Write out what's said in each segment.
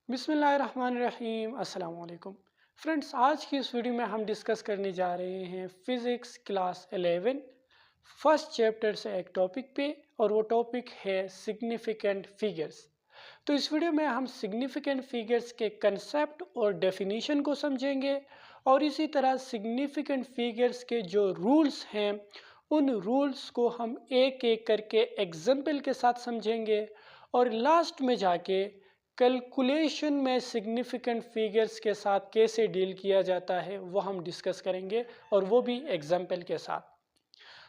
बिस्मिल्लाहिर्रहमानिर्रहीम अस्सलाम वालेकुम फ्रेंड्स। आज की इस वीडियो में हम डिस्कस करने जा रहे हैं फिज़िक्स क्लास 11 फर्स्ट चैप्टर से एक टॉपिक पे, और वो टॉपिक है सिग्निफिकेंट फिगर्स। तो इस वीडियो में हम सिग्निफिकेंट फिगर्स के कंसेप्ट और डेफिनेशन को समझेंगे, और इसी तरह सिग्निफिकेंट फिगर्स के जो रूल्स हैं उन रूल्स को हम एक एक करके एग्जाम्पल के साथ समझेंगे, और लास्ट में जाके कैलकुलेशन में सिग्निफिकेंट फिगर्स के साथ कैसे डील किया जाता है वो हम डिस्कस करेंगे, और वो भी एग्जाम्पल के साथ।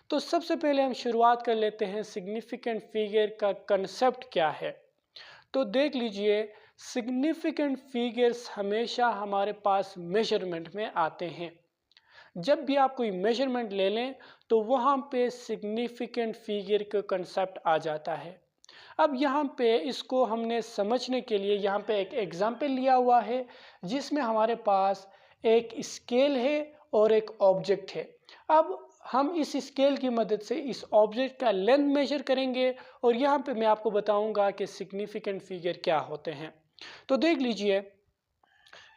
तो सबसे पहले हम शुरुआत कर लेते हैं सिग्निफिकेंट फिगर का कंसेप्ट क्या है। तो देख लीजिए, सिग्निफिकेंट फिगर्स हमेशा हमारे पास मेजरमेंट में आते हैं। जब भी आप कोई मेजरमेंट ले लें तो वहाँ पे सिग्निफिकेंट फिगर का कंसेप्ट आ जाता है। अब यहाँ पे इसको हमने समझने के लिए यहाँ पे एक एग्जाम्पल लिया हुआ है, जिसमें हमारे पास एक स्केल है और एक ऑब्जेक्ट है। अब हम इस स्केल की मदद से इस ऑब्जेक्ट का लेंथ मेजर करेंगे, और यहाँ पे मैं आपको बताऊंगा कि सिग्निफिकेंट फिगर क्या होते हैं। तो देख लीजिए,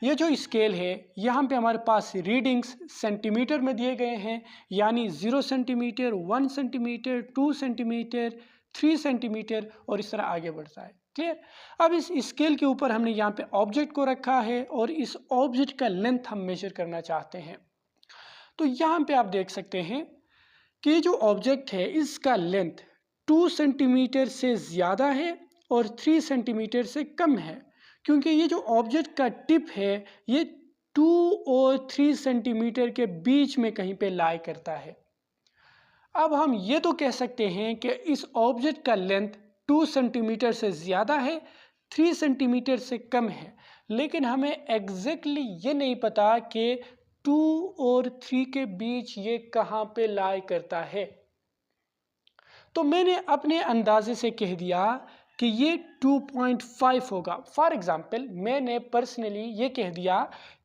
ये जो स्केल है यहाँ पे हमारे पास रीडिंग्स सेंटीमीटर में दिए गए हैं, यानी 0 सेंटीमीटर, 1 सेंटीमीटर, 2 सेंटीमीटर, 3 सेंटीमीटर, और इस तरह आगे बढ़ता है। क्लियर। अब इस स्केल के ऊपर हमने यहाँ पे ऑब्जेक्ट को रखा है, और इस ऑब्जेक्ट का लेंथ हम मेजर करना चाहते हैं। तो यहाँ पे आप देख सकते हैं कि जो ऑब्जेक्ट है इसका लेंथ 2 सेंटीमीटर से ज़्यादा है और 3 सेंटीमीटर से कम है, क्योंकि ये जो ऑब्जेक्ट का टिप है ये 2 और 3 सेंटीमीटर के बीच में कहीं पे लाई करता है। अब हम ये तो कह सकते हैं कि इस ऑब्जेक्ट का लेंथ 2 सेंटीमीटर से ज़्यादा है, 3 सेंटीमीटर से कम है, लेकिन हमें एग्जैक्टली ये नहीं पता कि 2 और 3 के बीच ये कहाँ पे लाई करता है। तो मैंने अपने अंदाजे से कह दिया कि ये 2.5 होगा। फॉर एग्जांपल मैंने पर्सनली ये कह दिया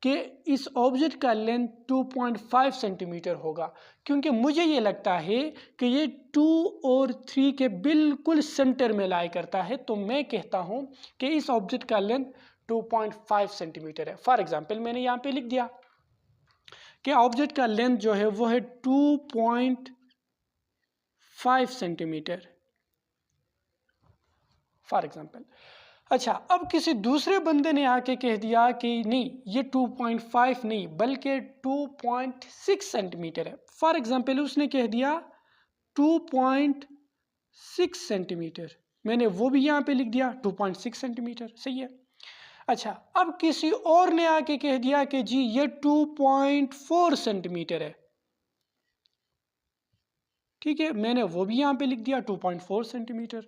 कि इस ऑब्जेक्ट का लेंथ 2.5 सेंटीमीटर होगा, क्योंकि मुझे ये लगता है कि ये 2 और 3 के बिल्कुल सेंटर में लाई करता है। तो मैं कहता हूँ कि इस ऑब्जेक्ट का लेंथ 2.5 सेंटीमीटर है। फॉर एग्जाम्पल मैंने यहाँ पे लिख दिया कि ऑब्जेक्ट का लेंथ जो है वो है 2.5 सेंटीमीटर फॉर एग्जाम्पल। अच्छा, अब किसी दूसरे बंदे ने आके कह दिया कि नहीं, ये 2.5 नहीं बल्कि 2.6 सेंटीमीटर है। फॉर एग्जाम्पल उसने कह दिया 2.6 सेंटीमीटर, मैंने वो भी यहाँ पे लिख दिया 2.6 सेंटीमीटर। सही है। अच्छा, अब किसी और ने आके कह दिया कि जी ये 2.4 सेंटीमीटर है। ठीक है, मैंने वो भी यहाँ पे लिख दिया 2.4 सेंटीमीटर।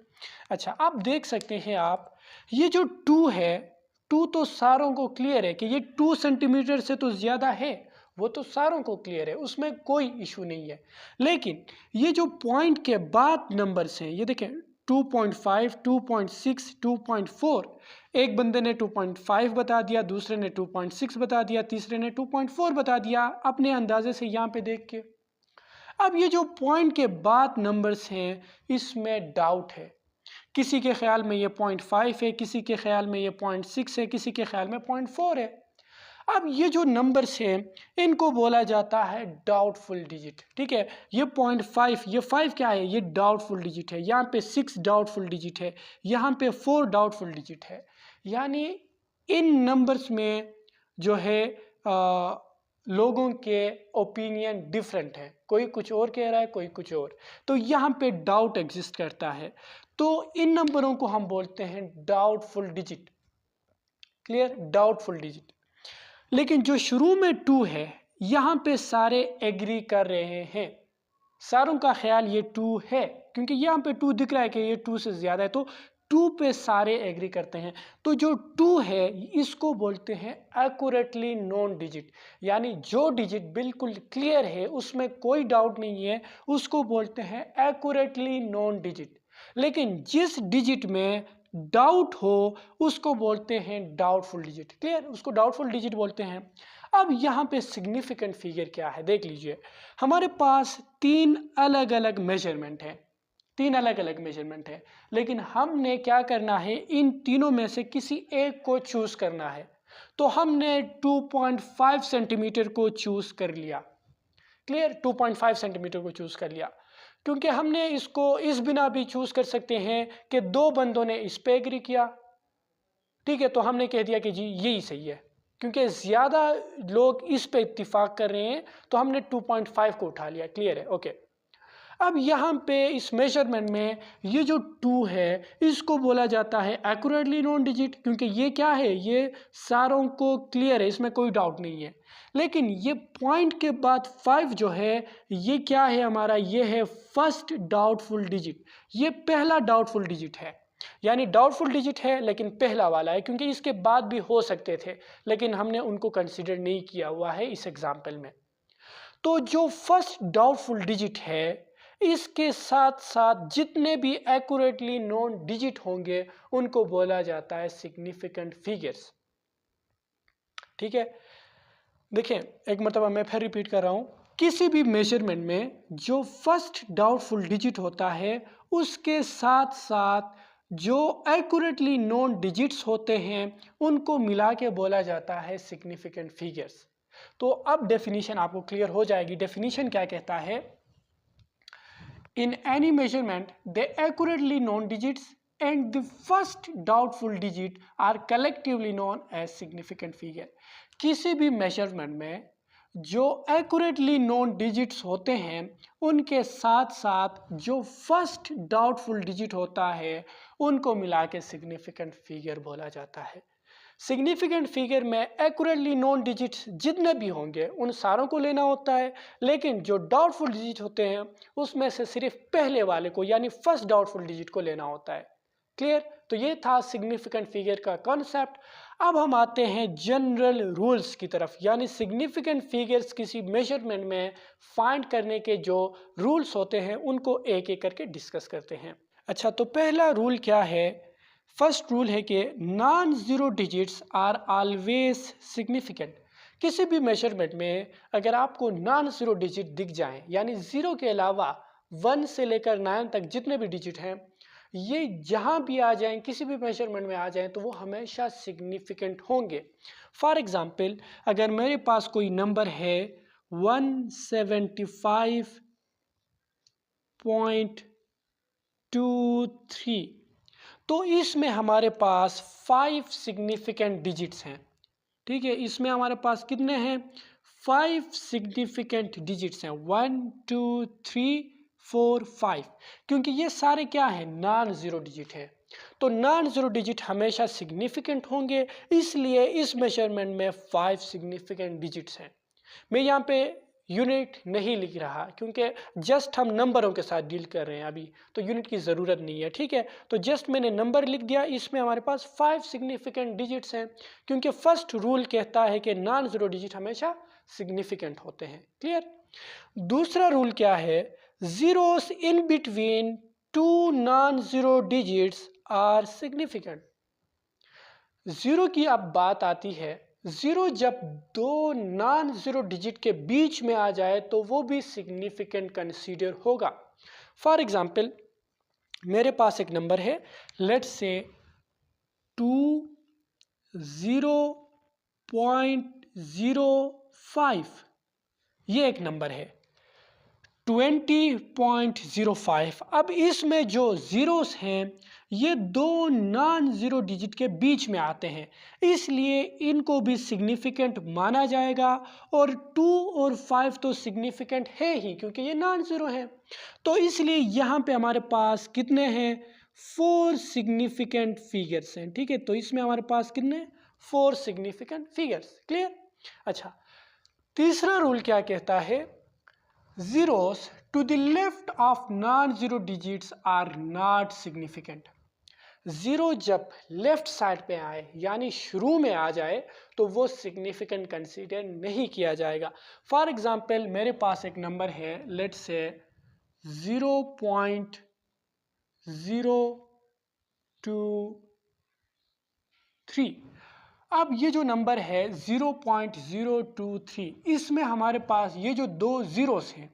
अच्छा, आप देख सकते हैं आप, ये जो 2 है, 2 तो सारों को क्लियर है कि ये 2 सेंटीमीटर से तो ज़्यादा है, वो तो सारों को क्लियर है, उसमें कोई इशू नहीं है। लेकिन ये जो पॉइंट के बाद नंबर्स हैं, ये देखें 2.5, 2.6, 2.4। एक बंदे ने 2.5 बता दिया, दूसरे ने 2.6 बता दिया, तीसरे ने 2.4 बता दिया, अपने अंदाजे से यहाँ पे देख के। अब ये जो पॉइंट के बाद नंबर्स हैं इसमें डाउट है। किसी के ख्याल में ये 0.5 है, किसी के ख्याल में ये 0.6 है, किसी के ख्याल में 0.4 है। अब ये जो नंबर्स हैं इनको बोला जाता है डाउटफुल डिजिट। ठीक है, ये 0.5, ये 5 क्या है, ये डाउटफुल डिजिट है। यहाँ पे 6 डाउटफुल डिजिट है, यहाँ पे 4 डाउटफुल डिजिट है। यानी इन नंबर्स में जो है लोगों के ओपिनियन डिफरेंट है, कोई कुछ और कह रहा है, कोई कुछ और। तो यहाँ पे डाउट एग्जिस्ट करता है, तो इन नंबरों को हम बोलते हैं doubtful digit. Clear, doubtful digit. लेकिन जो शुरू में 2 है, यहाँ पे सारे एग्री कर रहे हैं, सारों का ख्याल ये 2 है, क्योंकि यहाँ पे 2 दिख रहा है कि ये 2 से ज़्यादा है, तो 2 पे सारे एग्री करते हैं। तो जो 2 है इसको बोलते हैं एक्यूरेटली नोन डिजिट, यानी जो डिजिट बिल्कुल क्लियर है, उसमें कोई डाउट नहीं है, उसको बोलते हैं एक्यूरेटली नोन डिजिट। लेकिन जिस डिजिट में डाउट हो उसको बोलते हैं डाउटफुल डिजिट। क्लियर, उसको डाउटफुल डिजिट बोलते हैं। अब यहाँ पे सिग्निफिकेंट फिगर क्या है, देख लीजिए। हमारे पास 3 अलग अलग मेजरमेंट हैं। तीन अलग अलग मेजरमेंट है, लेकिन हमने क्या करना है, इन तीनों में से किसी एक को चूज करना है। तो हमने 2.5 सेंटीमीटर को चूज कर लिया। क्लियर, 2.5 सेंटीमीटर को चूज कर लिया, क्योंकि हमने इसको इस बिना भी चूज कर सकते हैं कि दो बंदों ने इस पे एग्री किया, ठीक है, तो हमने कह दिया कि जी यही सही है, क्योंकि ज़्यादा लोग इस पे इत्तिफाक कर रहे हैं, तो हमने 2.5 को उठा लिया। क्लियर है, ओके। अब यहाँ पे इस मेजरमेंट में ये जो 2 है इसको बोला जाता है एक्यूरेटली नोन डिजिट, क्योंकि ये क्या है, ये सारों को क्लियर है, इसमें कोई डाउट नहीं है। लेकिन ये पॉइंट के बाद 5 जो है ये क्या है हमारा, ये है फर्स्ट डाउटफुल डिजिट। ये पहला डाउटफुल डिजिट है, यानी डाउटफुल डिजिट है लेकिन पहला वाला है, क्योंकि इसके बाद भी हो सकते थे लेकिन हमने उनको कंसिडर नहीं किया हुआ है इस एग्जाम्पल में। तो जो फर्स्ट डाउटफुल डिजिट है इसके साथ साथ जितने भी एक्यूरेटली नोन डिजिट होंगे उनको बोला जाता है सिग्निफिकेंट फिगर्स। ठीक है, देखें एक मतलब मैं फिर रिपीट कर रहा हूं, किसी भी मेजरमेंट में जो फर्स्ट डाउटफुल डिजिट होता है उसके साथ साथ जो एक्यूरेटली नोन डिजिट्स होते हैं उनको मिला के बोला जाता है सिग्निफिकेंट फिगर्स। तो अब डेफिनेशन आपको क्लियर हो जाएगी। डेफिनेशन क्या कहता है, in any measurement the accurately known digits and the first doubtful digit are collectively known as significant figure। किसी भी मेजरमेंट में जो एक्यूरेटली नोन डिजिट्स होते हैं उनके साथ साथ जो फर्स्ट डाउटफुल डिजिट होता है उनको मिला के सिग्निफिकेंट फिगर बोला जाता है। सिग्निफिकेंट फिगर में एक्यूरेटली नोन डिजिट्स जितने भी होंगे उन सारों को लेना होता है, लेकिन जो डाउटफुल डिजिट होते हैं उसमें से सिर्फ पहले वाले को यानी फर्स्ट डाउटफुल डिजिट को लेना होता है। क्लियर, तो ये था सिग्निफिकेंट फिगर का कॉन्सेप्ट। अब हम आते हैं जनरल रूल्स की तरफ, यानी सिग्निफिकेंट फिगर्स किसी मेजरमेंट में फाइंड करने के जो रूल्स होते हैं उनको एक एक करके डिस्कस करते हैं। अच्छा, तो पहला रूल क्या है, फर्स्ट रूल है कि non zero digits are always significant. किसी भी मेजरमेंट में अगर आपको नॉन ज़ीरो डिजिट दिख जाए, यानी ज़ीरो के अलावा 1 से लेकर 9 तक जितने भी डिजिट हैं ये जहाँ भी आ जाएं, किसी भी मेजरमेंट में आ जाएं, तो वो हमेशा सिग्निफिकेंट होंगे। फॉर एग्ज़ाम्पल अगर मेरे पास कोई नंबर है 175.23, तो इसमें हमारे पास 5 सिग्निफिकेंट डिजिट्स हैं। ठीक है, इसमें हमारे पास कितने हैं, 5 सिग्निफिकेंट डिजिट्स हैं, 1 2 3 4 5, क्योंकि ये सारे क्या हैं, नॉन ज़ीरो डिजिट है। तो नॉन ज़ीरो डिजिट हमेशा सिग्निफिकेंट होंगे, इसलिए इस मेजरमेंट में 5 सिग्निफिकेंट डिजिट्स हैं। मैं यहाँ पे यूनिट नहीं लिख रहा क्योंकि जस्ट हम नंबरों के साथ डील कर रहे हैं अभी, तो यूनिट की ज़रूरत नहीं है। ठीक है, तो जस्ट मैंने नंबर लिख दिया, इसमें हमारे पास 5 सिग्निफिकेंट डिजिट्स हैं, क्योंकि फर्स्ट रूल कहता है कि नॉन ज़ीरो डिजिट हमेशा सिग्निफिकेंट होते हैं। क्लियर, दूसरा रूल क्या है, zeros in between 2 non zero digits are significant. Zero की अब बात आती है, ज़ीरो जब दो नॉन ज़ीरो डिजिट के बीच में आ जाए तो वो भी सिग्निफिकेंट कंसीडर होगा। फॉर एग्ज़ाम्पल मेरे पास एक नंबर है, लेट्स से 20.05, ये एक नंबर है 20.05। अब इसमें जो ज़ीरोस हैं ये दो नॉन ज़ीरो डिजिट के बीच में आते हैं, इसलिए इनको भी सिग्निफिकेंट माना जाएगा, और 2 और 5 तो सिग्निफिकेंट है ही क्योंकि ये नॉन ज़ीरो हैं। तो इसलिए यहाँ पे हमारे पास कितने हैं, 4 सिग्निफिकेंट फिगर्स हैं। ठीक है, तो इसमें हमारे पास कितने, 4 सिग्निफिकेंट फिगर्स। क्लियर, अच्छा तीसरा रूल क्या कहता है, zeros to the left of non-zero digits are not significant। Zero जब लेफ्ट साइड पे आए यानी शुरू में आ जाए तो वो सिग्निफिकेंट कंसीडर नहीं किया जाएगा। फॉर एग्जांपल मेरे पास एक नंबर है, लेट्स से 0.023। अब ये जो नंबर है 0.023, इसमें हमारे पास ये जो दो ज़ीरोस हैं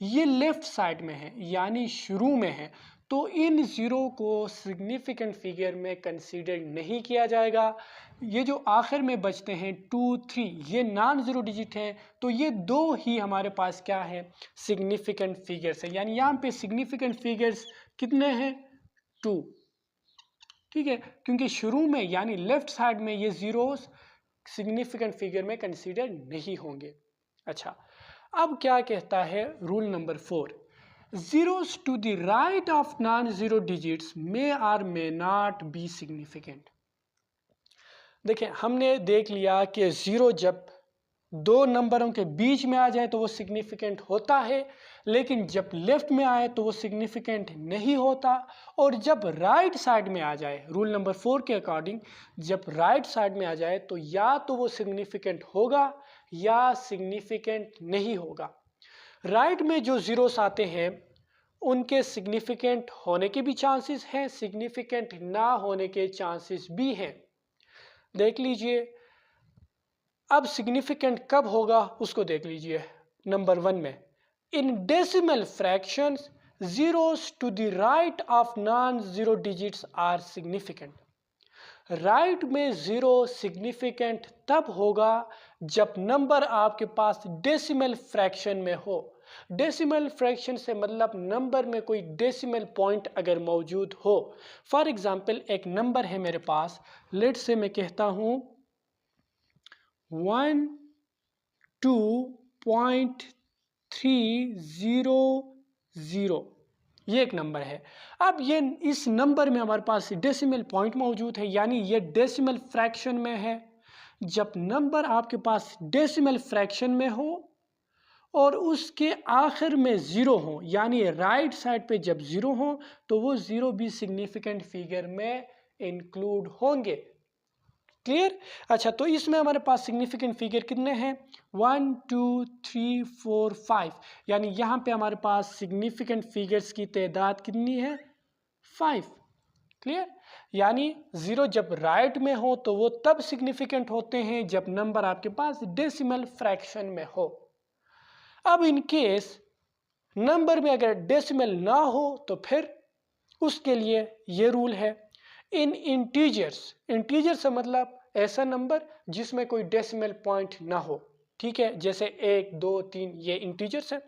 ये लेफ्ट साइड में है यानी शुरू में है, तो इन ज़ीरो को सिग्निफिकेंट फिगर में कंसीडर नहीं किया जाएगा। ये जो आखिर में बचते हैं 2, 3, ये नॉन ज़ीरो डिजिट हैं, तो ये दो ही हमारे पास क्या है, सिग्निफिकेंट फिगर्स है। यानी यहाँ पे सिग्निफिकेंट फिगर्स कितने हैं, 2, ठीक है, क्योंकि शुरू में यानी लेफ्ट साइड में ये ज़ीरोस सिग्निफिकेंट फिगर में कंसीडर नहीं होंगे। अच्छा, अब क्या कहता है rule number 4, zeros to the right of non-zero digits may or may not be significant। देखिए, हमने देख लिया कि ज़ीरो जब दो नंबरों के बीच में आ जाए तो वो सिग्निफिकेंट होता है, लेकिन जब लेफ्ट में आए तो वो सिग्निफिकेंट नहीं होता, और जब राइट साइड में आ जाए रूल नंबर 4 के अकॉर्डिंग, जब राइट साइड में आ जाए तो या तो वो सिग्निफिकेंट होगा या सिग्निफिकेंट नहीं होगा। राइट में जो ज़ीरोस आते हैं उनके सिग्निफिकेंट होने के भी चांसेस हैं, सिग्निफिकेंट ना होने के चांसेस भी हैं। देख लीजिए, अब सिग्निफिकेंट कब होगा उसको देख लीजिए। नंबर 1 में in decimal fractions zeros to the right of non-zero digits are significant। Right में ज़ीरो सिग्निफिकेंट तब होगा जब नंबर आपके पास डेसिमल फ्रैक्शन में हो। डेसिमल फ्रैक्शन से मतलब नंबर में कोई डेसिमल पॉइंट अगर मौजूद हो। फॉर एग्जांपल, एक नंबर है मेरे पास, लेट से मैं कहता हूँ 12.300, ये एक नंबर है। अब ये इस नंबर में हमारे पास डेसिमल पॉइंट मौजूद है, यानी ये डेसिमल फ्रैक्शन में है। जब नंबर आपके पास डेसिमल फ्रैक्शन में हो और उसके आखिर में ज़ीरो हो, यानी राइट साइड पे जब ज़ीरो हो तो वो ज़ीरो भी सिग्निफिकेंट फिगर में इंक्लूड होंगे। क्लियर? अच्छा, तो इसमें हमारे पास सिग्निफिकेंट फिगर कितने हैं, 1, 2, 3, 4, 5, यानी यहाँ पे हमारे पास सिग्निफिकेंट फिगर्स की तादाद कितनी है, 5। क्लियर? यानी ज़ीरो जब राइट में हो तो वो तब सिग्निफिकेंट होते हैं जब नंबर आपके पास डेसिमल फ्रैक्शन में हो। अब इन केस नंबर में अगर डेसिमल ना हो तो फिर उसके लिए ये रूल है, इन इंटीजर्स, इंटीजर से मतलब ऐसा नंबर जिसमें कोई डेसिमल पॉइंट ना हो, ठीक है, जैसे 1, 2, 3, ये इंटीजर्स है।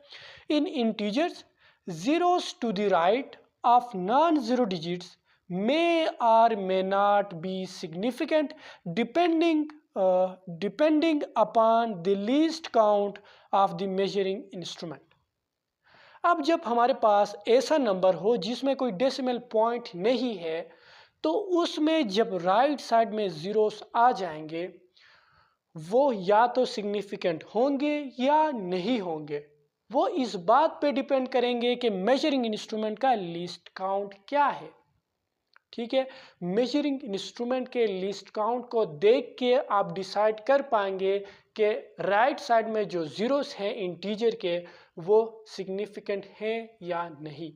इन integers zeros to the right of non-zero digits may or may not be significant depending upon the least count of the measuring instrument। अब जब हमारे पास ऐसा नंबर हो जिसमें कोई डेसिमल पॉइंट नहीं है तो उसमें जब राइट साइड में ज़ीरोस आ जाएंगे वो या तो सिग्निफिकेंट होंगे या नहीं होंगे। वो इस बात पे डिपेंड करेंगे कि मेजरिंग इंस्ट्रूमेंट का लीस्ट काउंट क्या है। ठीक है, मेजरिंग इंस्ट्रूमेंट के लीस्ट काउंट को देख के आप डिसाइड कर पाएंगे कि राइट साइड में जो ज़ीरोस हैं इंटीजर के वो सिग्निफिकेंट हैं या नहीं।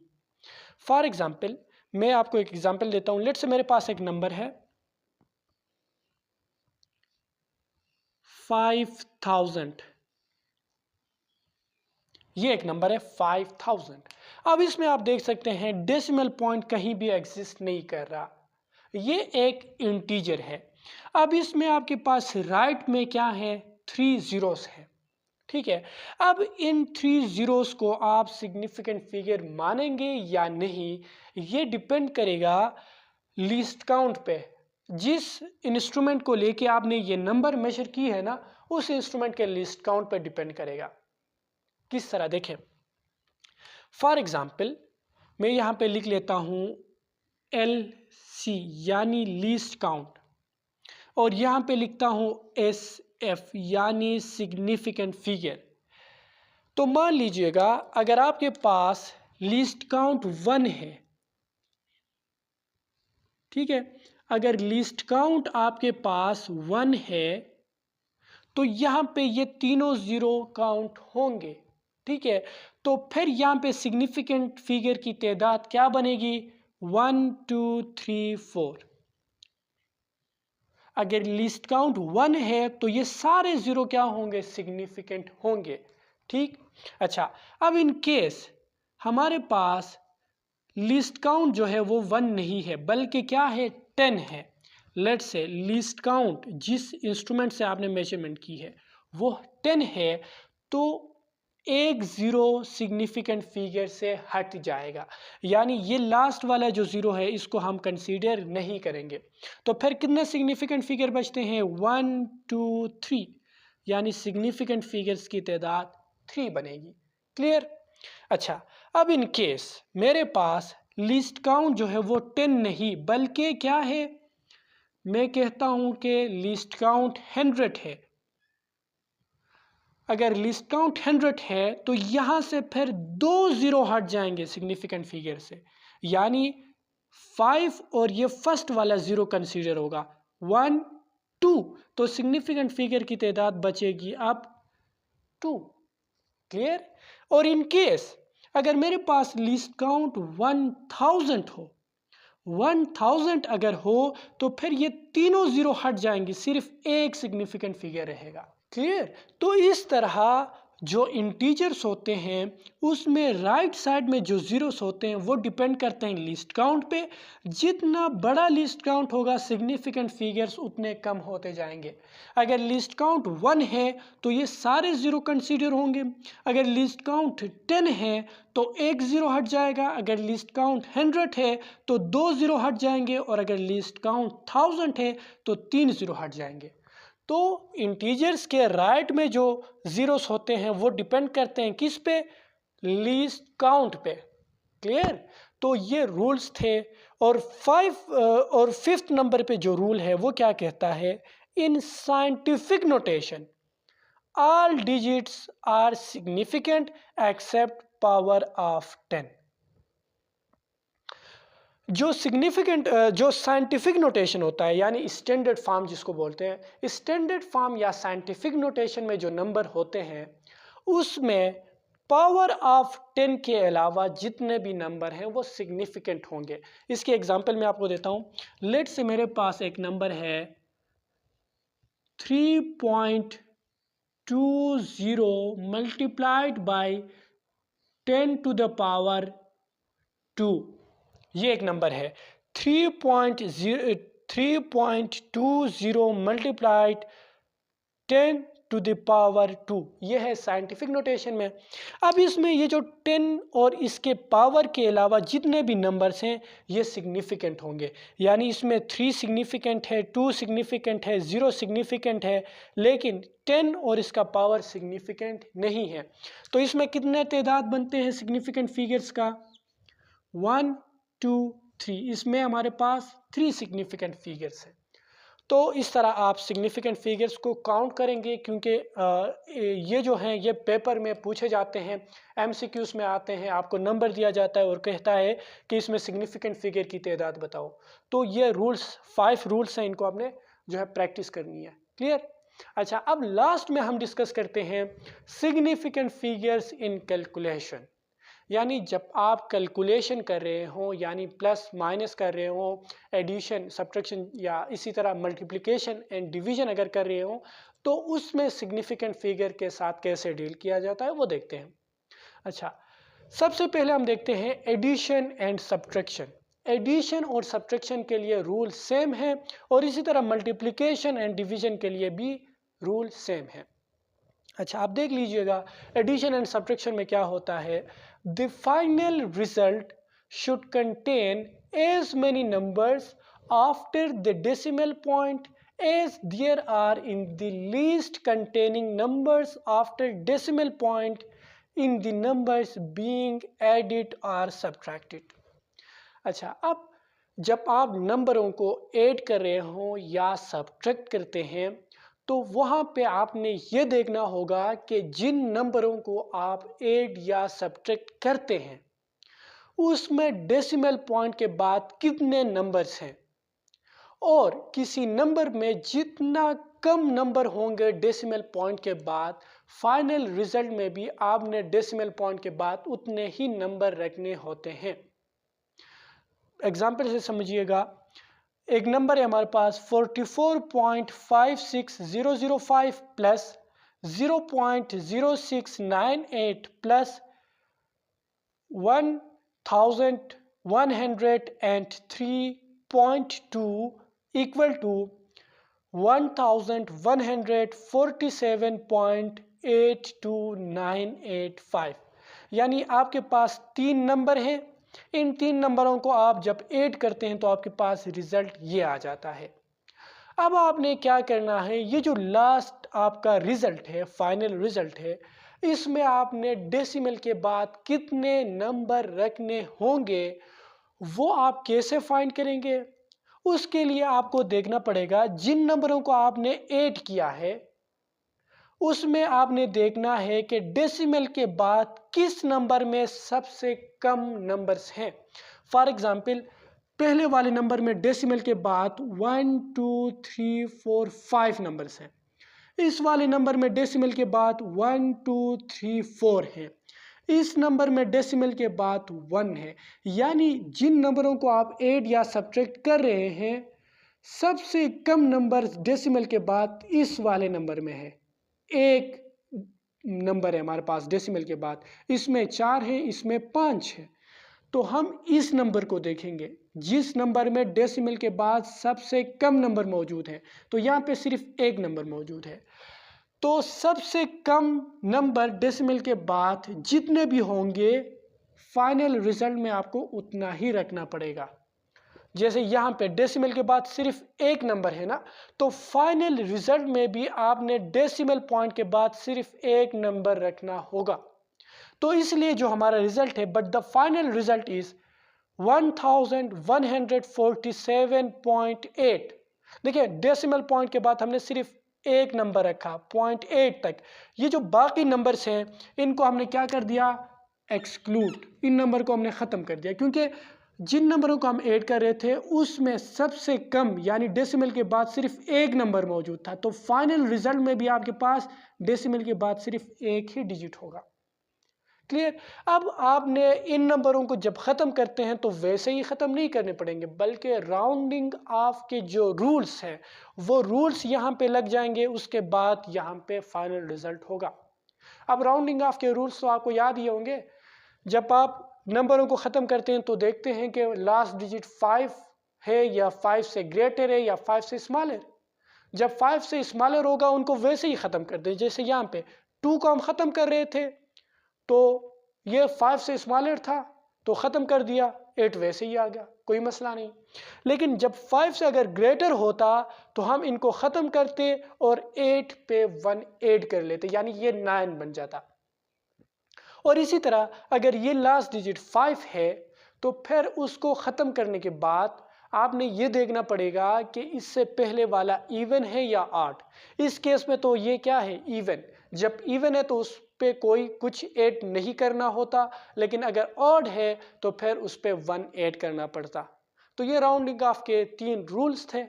फॉर एग्जांपल, मैं आपको एक एग्जांपल देता हूँ। लेट से मेरे पास एक नंबर है 5000, ये एक नंबर है 5000। अब इसमें आप देख सकते हैं डेसिमल पॉइंट कहीं भी एग्जिस्ट नहीं कर रहा, ये एक इंटीजर है। अब इसमें आपके पास राइट में क्या है, 3 ज़ीरोस है। ठीक है, अब इन 3 ज़ीरोस को आप सिग्निफिकेंट फिगर मानेंगे या नहीं ये डिपेंड करेगा लीस्ट काउंट पे। जिस इंस्ट्रूमेंट को लेके आपने ये नंबर मेजर की है ना, उस इंस्ट्रूमेंट के लीस्ट काउंट पे डिपेंड करेगा। किस तरह, देखें, फॉर एग्जाम्पल मैं यहाँ पे लिख लेता हूँ LC यानी लीस्ट काउंट, और यहाँ पे लिखता हूँ SF यानी सिग्निफिकेंट फिगर। तो मान लीजिएगा अगर आपके पास लीस्ट काउंट 1 है, ठीक है, अगर लीस्ट काउंट आपके पास 1 है तो यहाँ पे ये तीनों ज़ीरो काउंट होंगे। ठीक है, तो फिर यहाँ पे सिग्निफिकेंट फिगर की तादाद क्या बनेगी, 1, 2, 3, 4। अगर लिस्ट काउंट 1 है तो ये सारे ज़ीरो क्या होंगे, सिग्निफिकेंट होंगे। ठीक, अच्छा, अब इन केस हमारे पास लीस्ट काउंट जो है वो 1 नहीं है बल्कि क्या है 10 है। लेट्स से लीस्ट काउंट जिस इंस्ट्रूमेंट से आपने मेजरमेंट की है वो 10 है, तो एक ज़ीरो सिग्निफिकेंट फिगर से हट जाएगा, यानी ये लास्ट वाला जो ज़ीरो है इसको हम कंसीडर नहीं करेंगे। तो फिर कितने सिग्निफिकेंट फिगर बचते हैं 1 2 3, यानी सिग्निफिकेंट फिगर्स की तादाद 3 बनेगी। क्लियर। अच्छा, अब इन केस मेरे पास लिस्ट काउंट जो है वो 10 नहीं बल्कि क्या है, मैं कहता हूं कि लिस्ट काउंट 100 है। अगर लिस्ट काउंट 100 है तो यहां से फिर 2 ज़ीरो हट जाएंगे सिग्निफिकेंट फिगर से, यानी 5 और ये फर्स्ट वाला ज़ीरो कंसीडर होगा 1 2, तो सिग्निफिकेंट फिगर की तादाद बचेगी अब 2। क्लियर। और इन केस अगर मेरे पास लिस्ट काउंट 1000 हो, 1000 अगर हो तो फिर ये तीनों ज़ीरो हट जाएंगे, सिर्फ एक सिग्निफिकेंट फिगर रहेगा। क्लियर। तो इस तरह जो इंटीजर्स होते हैं उसमें राइट साइड में जो ज़ीरोस होते हैं वो डिपेंड करते हैं लिस्ट काउंट पे। जितना बड़ा लिस्ट काउंट होगा सिग्निफिकेंट फिगर्स उतने कम होते जाएंगे। अगर लिस्ट काउंट 1 है तो ये सारे ज़ीरो कंसीडर होंगे। अगर लिस्ट काउंट 10 है तो एक ज़ीरो हट जाएगा। अगर लिस्ट काउंट 100 है तो 2 ज़ीरो हट जाएंगे, और अगर लिस्ट काउंट 1000 है तो 3 ज़ीरो हट जाएंगे। तो इंटीजर्स के राइट में जो ज़ीरोस होते हैं वो डिपेंड करते हैं किस पे, लीस्ट काउंट पे। क्लियर। तो ये रूल्स थे। और 5th नंबर पे जो रूल है वो क्या कहता है, in scientific notation all digits are significant except power of 10। जो साइंटिफिक नोटेशन होता है यानी स्टैंडर्ड फॉर्म जिसको बोलते हैं, स्टैंडर्ड फॉर्म या साइंटिफिक नोटेशन में जो नंबर होते हैं उसमें पावर ऑफ 10 के अलावा जितने भी नंबर हैं वो सिग्निफिकेंट होंगे। इसके एग्जांपल मैं आपको देता हूं। लेट से मेरे पास एक नंबर है 3.20 multiplied by 10 to the power 2। ये एक नंबर है 3.20 मल्टीप्लाइड 10 टू द पावर 2। ये है साइंटिफिक नोटेशन में। अब इसमें ये जो 10 और इसके पावर के अलावा जितने भी नंबर्स हैं ये सिग्निफिकेंट होंगे, यानी इसमें 3 सिग्निफिकेंट है, 2 सिग्निफिकेंट है, 0 सिग्निफिकेंट है, लेकिन 10 और इसका पावर सिग्निफिकेंट नहीं है। तो इसमें कितने तादाद बनते हैं सिग्निफिकेंट फिगर्स का, 1 2 3। इसमें हमारे पास 3 सिग्निफिकेंट फिगर्स हैं। तो इस तरह आप सिग्निफिकेंट फिगर्स को काउंट करेंगे, क्योंकि ये जो हैं ये पेपर में पूछे जाते हैं, एमसीक्यूज में आते हैं, आपको नंबर दिया जाता है और कहता है कि इसमें सिग्निफिकेंट फिगर की तादाद बताओ। तो ये रूल्स 5 रूल्स हैं, इनको आपने जो है प्रैक्टिस करनी है। क्लियर। अच्छा, अब लास्ट में हम डिस्कस करते हैं सिग्निफिकेंट फिगर्स इन कैलकुलेशन, यानी जब आप कैलकुलेशन कर रहे हो, यानी प्लस माइनस कर रहे हो, एडिशन सब्ट्रैक्शन या इसी तरह मल्टीप्लिकेशन एंड डिवीजन अगर कर रहे हो, तो उसमें सिग्निफिकेंट फिगर के साथ कैसे डील किया जाता है वो देखते हैं। अच्छा, सबसे पहले हम देखते हैं एडिशन एंड सब्ट्रैक्शन। एडिशन और सब्ट्रैक्शन के लिए रूल सेम है, और इसी तरह मल्टीप्लिकेशन एंड डिवीजन के लिए भी रूल सेम है। अच्छा, आप देख लीजिएगा एडिशन एंड सब्ट्रैक्शन में क्या होता है। The final result should contain as many numbers after the decimal point as there are in the least containing numbers after decimal point in the numbers being added और subtracted. अच्छा, अब जब आप नंबरों को ऐड कर रहे हो या सब्ट्रैक्ट करते हैं तो वहाँ पे आपने ये देखना होगा कि जिन नंबरों को आप ऐड या सब्ट्रैक्ट करते हैं उसमें डेसिमल पॉइंट के बाद कितने नंबर्स हैं, और किसी नंबर में जितना कम नंबर होंगे डेसिमल पॉइंट के बाद, फाइनल रिजल्ट में भी आपने डेसिमल पॉइंट के बाद उतने ही नंबर रखने होते हैं। एग्जाम्पल से समझिएगा, एक नंबर है हमारे पास 44.56005 प्लस 0.0698 प्लस 1000 103.2 इक्वल टू 1147.829885। यानी आपके पास तीन नंबर हैं। इन तीन नंबरों को आप जब ऐड करते हैं तो आपके पास रिजल्ट ये आ जाता है। अब आपने क्या करना है, ये जो लास्ट आपका रिजल्ट है, फाइनल रिजल्ट है, इसमें आपने डेसिमल के बाद कितने नंबर रखने होंगे वो आप कैसे फाइंड करेंगे। उसके लिए आपको देखना पड़ेगा जिन नंबरों को आपने ऐड किया है उसमें आपने देखना है कि डेसिमल के बाद किस नंबर में सबसे कम नंबर्स हैं। फॉर एग्जांपल, पहले वाले नंबर में डेसिमल के बाद 1 2 3 4 5 नंबर्स हैं। इस वाले नंबर में डेसिमल के बाद 1 2 3 4 हैं। इस नंबर में डेसिमल के बाद 1 है। यानी जिन नंबरों को आप ऐड या सब्ट्रैक्ट कर रहे हैं सबसे कम नंबर डेसिमल के बाद इस वाले नंबर में है। एक नंबर है हमारे पास डेसिमल के बाद, इसमें 4 है, इसमें 5 है। तो हम इस नंबर को देखेंगे जिस नंबर में डेसिमल के बाद सबसे कम नंबर मौजूद है। तो यहाँ पे सिर्फ एक नंबर मौजूद है। तो सबसे कम नंबर डेसिमल के बाद जितने भी होंगे फाइनल रिजल्ट में आपको उतना ही रखना पड़ेगा। जैसे यहाँ पे डेसिमल के बाद सिर्फ एक नंबर है ना, तो फाइनल रिजल्ट में भी आपने डेसिमल पॉइंट के बाद सिर्फ एक नंबर रखना होगा। तो इसलिए जो हमारा रिजल्ट है, but the final result is 1147.8। देखिए डेसिमल पॉइंट के बाद हमने सिर्फ एक नंबर रखा 0.8 तक। ये जो बाकी नंबर्स हैं इनको हमने क्या कर दिया, एक्सक्लूड। इन नंबर को हमने ख़त्म कर दिया क्योंकि जिन नंबरों को हम ऐड कर रहे थे उसमें सबसे कम यानी डेसिमल के बाद सिर्फ एक नंबर मौजूद था। तो फाइनल रिजल्ट में भी आपके पास डेसिमल के बाद सिर्फ एक ही डिजिट होगा। क्लियर। अब आपने इन नंबरों को जब ख़त्म करते हैं तो वैसे ही ख़त्म नहीं करने पड़ेंगे, बल्कि राउंडिंग ऑफ के जो रूल्स हैं वो रूल्स यहाँ पे लग जाएंगे। उसके बाद यहाँ पे फाइनल रिजल्ट होगा। अब राउंडिंग ऑफ के रूल्स तो आपको याद ही होंगे। जब आप नंबरों को ख़त्म करते हैं तो देखते हैं कि लास्ट डिजिट 5 है या 5 से ग्रेटर है या 5 से स्मॉलर। जब 5 से स्मॉलर होगा उनको वैसे ही ख़त्म कर दें। जैसे यहाँ पे 2 को हम ख़त्म कर रहे थे तो ये 5 से स्मॉलर था तो ख़त्म कर दिया, 8 वैसे ही आ गया, कोई मसला नहीं। लेकिन जब 5 से अगर ग्रेटर होता तो हम इनको ख़त्म करते और 8 पे 1 ऐड कर लेते, यानी ये 9 बन जाता। और इसी तरह अगर ये लास्ट डिजिट 5 है तो फिर उसको ख़त्म करने के बाद आपने ये देखना पड़ेगा कि इससे पहले वाला इवन है या ऑड। इस केस में तो ये क्या है, इवन। जब इवन है तो उस पे कोई कुछ ऐड नहीं करना होता, लेकिन अगर ऑड है तो फिर उस पे 1 ऐड करना पड़ता। तो ये राउंडिंग ऑफ के 3 रूल्स थे।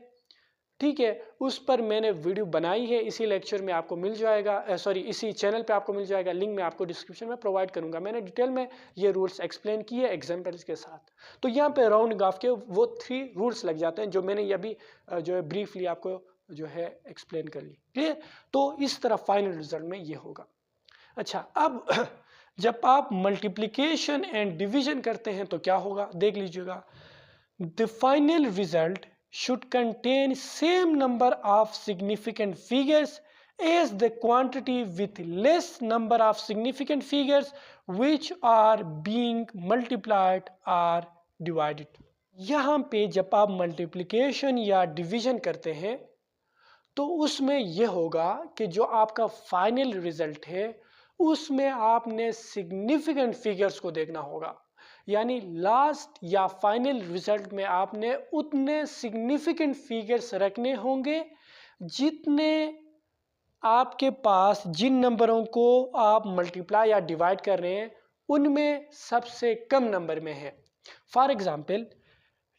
ठीक है, उस पर मैंने वीडियो बनाई है, इसी लेक्चर में आपको मिल जाएगा, सॉरी इसी चैनल पे आपको मिल जाएगा। लिंक मैं आपको डिस्क्रिप्शन में प्रोवाइड करूंगा। मैंने डिटेल में ये रूल्स एक्सप्लेन किए एग्जाम्पल्स के साथ। तो यहाँ पे राउंड ऑफ के वो 3 रूल्स लग जाते हैं जो मैंने ये अभी जो है ब्रीफली आपको जो है एक्सप्लेन कर ली। क्लियर। तो इस तरह फाइनल रिजल्ट में ये होगा। अच्छा, अब जब आप मल्टीप्लिकेशन एंड डिवीजन करते हैं तो क्या होगा, देख लीजिएगा। The final result should contain same number of significant figures as the quantity with less number of significant figures which are being multiplied or divided। यहाँ पे जब आप मल्टीप्लिकेशन या डिवीजन करते हैं तो उसमें यह होगा कि जो आपका फाइनल रिजल्ट है उसमें आपने सिग्निफिकेंट फिगर्स को देखना होगा। यानी लास्ट या फाइनल रिजल्ट में आपने उतने सिग्निफिकेंट फिगर्स रखने होंगे जितने आपके पास जिन नंबरों को आप मल्टीप्लाई या डिवाइड कर रहे हैं उनमें सबसे कम नंबर में है। फॉर एग्जांपल,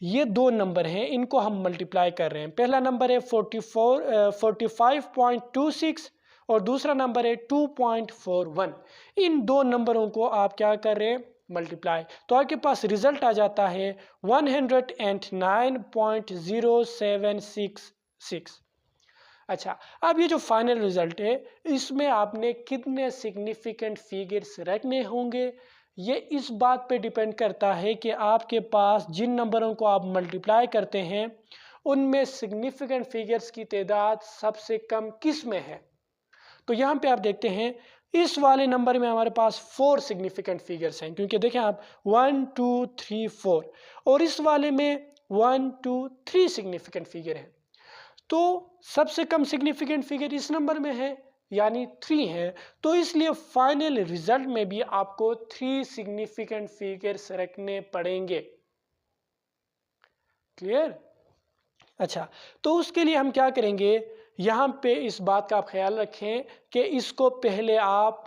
ये 2 नंबर हैं, इनको हम मल्टीप्लाई कर रहे हैं। पहला नंबर है 45.26 और दूसरा नंबर है 2.41। इन 2 नंबरों को आप क्या कर रहे हैं, मल्टीप्लाई। तो आपके पास रिजल्ट आ जाता है 109.0766। अच्छा, अब ये जो फाइनल रिजल्ट है इसमें आपने कितने सिग्निफिकेंट फिगर्स रखने होंगे ये इस बात पे डिपेंड करता है कि आपके पास जिन नंबरों को आप मल्टीप्लाई करते हैं उनमें सिग्निफिकेंट फिगर्स की तादाद सबसे कम किस में है। तो यहाँ पे आप देखते हैं इस वाले नंबर में हमारे पास 4 सिग्निफिकेंट फिगर्स हैं, क्योंकि देखें आप 1 2 3 4, और इस वाले में 1 2 3 सिग्निफिकेंट फिगर हैं। तो सबसे कम सिग्निफिकेंट फिगर इस नंबर में है यानी 3 है, तो इसलिए फाइनल रिजल्ट में भी आपको 3 सिग्निफिकेंट फिगर्स रखने पड़ेंगे। क्लियर? अच्छा, तो उसके लिए हम क्या करेंगे, यहाँ पे इस बात का आप ख्याल रखें कि इसको पहले आप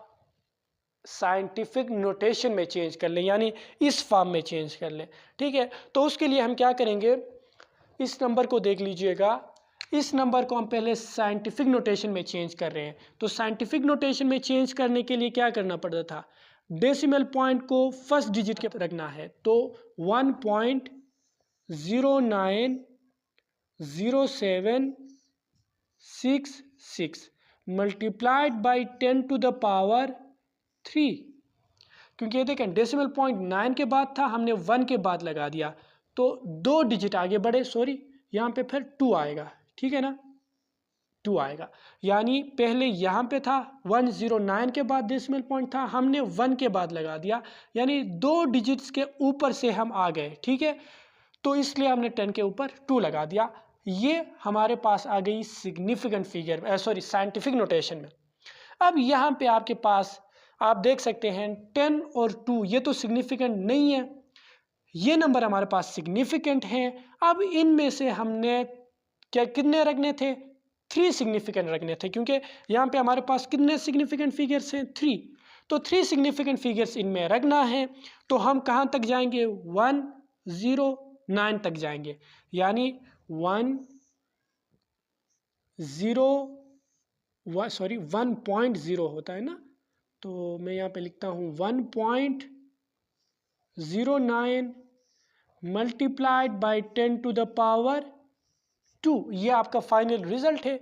साइंटिफिक नोटेशन में चेंज कर लें, यानी इस फॉर्म में चेंज कर लें। ठीक है, तो उसके लिए हम क्या करेंगे, इस नंबर को देख लीजिएगा, इस नंबर को हम पहले साइंटिफिक नोटेशन में चेंज कर रहे हैं। तो साइंटिफिक नोटेशन में चेंज करने के लिए क्या करना पड़ता था, डेसिमल पॉइंट को फर्स्ट डिजिट के रखना है। तो 1.090766 multiplied by 10 to the power 3, क्योंकि ये देखें डेसिमल पॉइंट 9 के बाद था, हमने 1 के बाद लगा दिया तो 2 डिजिट आगे बढ़े, सॉरी यहाँ पे फिर 2 आएगा। ठीक है ना, 2 आएगा, यानी पहले यहाँ पे था 109 के बाद डेसिमल पॉइंट था, हमने 1 के बाद लगा दिया, यानी 2 डिजिट्स के ऊपर से हम आ गए। ठीक है, तो इसलिए हमने 10 के ऊपर 2 लगा दिया। ये हमारे पास आ गई significant figure, sorry scientific notation में। अब यहाँ पे आपके पास आप देख सकते हैं 10 और 2 ये तो सिग्निफिकेंट नहीं है, ये नंबर हमारे पास सिग्निफिकेंट हैं। अब इनमें से हमने क्या कितने रखने थे, 3 सिग्निफिकेंट रखने थे, क्योंकि यहाँ पे हमारे पास कितने सिग्निफिकेंट फिगर्स हैं, 3। तो 3 सिग्निफिकेंट फिगर्स इनमें रखना है। तो हम कहाँ तक जाएंगे, 109 तक जाएंगे, यानी 1.0 होता है ना, तो मैं यहाँ पे लिखता हूँ 1.09 multiplied by 10 to the power 2, ये आपका फाइनल रिजल्ट है।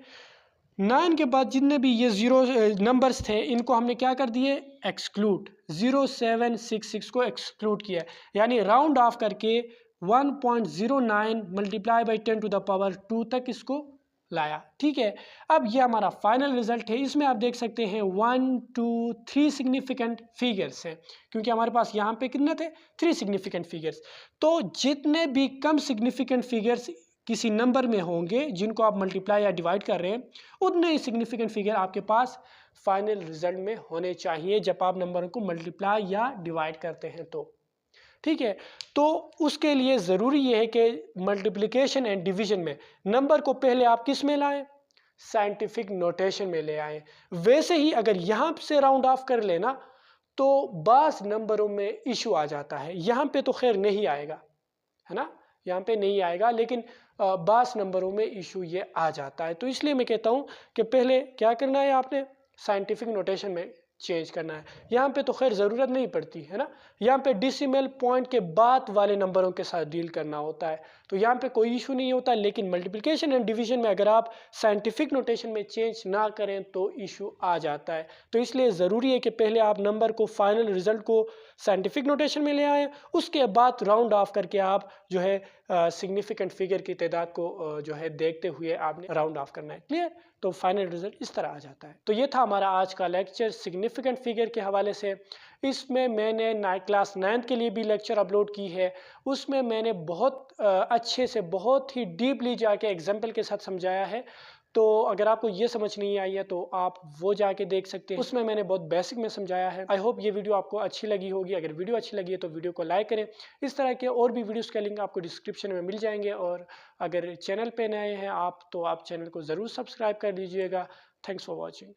9 के बाद जितने भी ये जीरो नंबर्स थे इनको हमने क्या कर दिए, एक्सक्लूड, 0766 को एक्सक्लूड किया, यानी राउंड ऑफ करके 1.09 multiply by 10 to the power 2 तक इसको लाया। ठीक है, अब ये हमारा फाइनल रिजल्ट है। इसमें आप देख सकते हैं 1 2 3 सिग्निफिकेंट फिगर्स हैं, क्योंकि हमारे पास यहाँ पे कितने थे, 3 सिग्निफिकेंट फिगर्स। तो जितने भी कम सिग्निफिकेंट फिगर्स किसी नंबर में होंगे जिनको आप मल्टीप्लाई या डिवाइड कर रहे हैं, उतने ही सिग्निफिकेंट फिगर आपके पास फाइनल रिजल्ट में होने चाहिए जब आप नंबरों को मल्टीप्लाई या डिवाइड करते हैं तो। ठीक है, तो उसके लिए ज़रूरी ये है कि मल्टीप्लिकेशन एंड डिवीजन में नंबर को पहले आप किस में लाएं, साइंटिफिक नोटेशन में ले आएं। वैसे ही अगर यहाँ से राउंड ऑफ कर लेना तो बास नंबरों में इशू आ जाता है, यहाँ पे तो खैर नहीं आएगा, है ना, यहाँ पे नहीं आएगा, लेकिन बास नंबरों में इशू ये आ जाता है। तो इसलिए मैं कहता हूँ कि पहले क्या करना है, आपने साइंटिफिक नोटेशन में चेंज करना है। यहाँ पे तो खैर ज़रूरत नहीं पड़ती है ना, यहाँ पे डेसिमल पॉइंट के बाद वाले नंबरों के साथ डील करना होता है, तो यहाँ पे कोई इशू नहीं होता। लेकिन मल्टीप्लिकेशन एंड डिवीजन में अगर आप साइंटिफिक नोटेशन में चेंज ना करें तो इशू आ जाता है। तो इसलिए ज़रूरी है कि पहले आप नंबर को, फाइनल रिजल्ट को साइंटिफिक नोटेशन में ले आएँ, उसके बाद राउंड ऑफ करके आप जो है सिग्निफिकेंट फिगर की तादाद को जो है देखते हुए आपने राउंड ऑफ करना है। क्लियर? तो फाइनल रिजल्ट इस तरह आ जाता है। तो ये था हमारा आज का लेक्चर सिग्निफिकेंट फिगर के हवाले से। इसमें मैंने क्लास 9th के लिए भी लेक्चर अपलोड की है, उसमें मैंने बहुत अच्छे से, बहुत ही डीपली जाके एग्जाम्पल के साथ समझाया है। तो अगर आपको ये समझ नहीं आई है तो आप वो जाके देख सकते हैं, उसमें मैंने बहुत बेसिक में समझाया है। आई होप ये वीडियो आपको अच्छी लगी होगी। अगर वीडियो अच्छी लगी है तो वीडियो को लाइक करें। इस तरह के और भी वीडियोस का लिंक आपको डिस्क्रिप्शन में मिल जाएंगे, और अगर चैनल पे नए हैं आप तो आप चैनल को ज़रूर सब्सक्राइब कर लीजिएगा। Thanks for watching.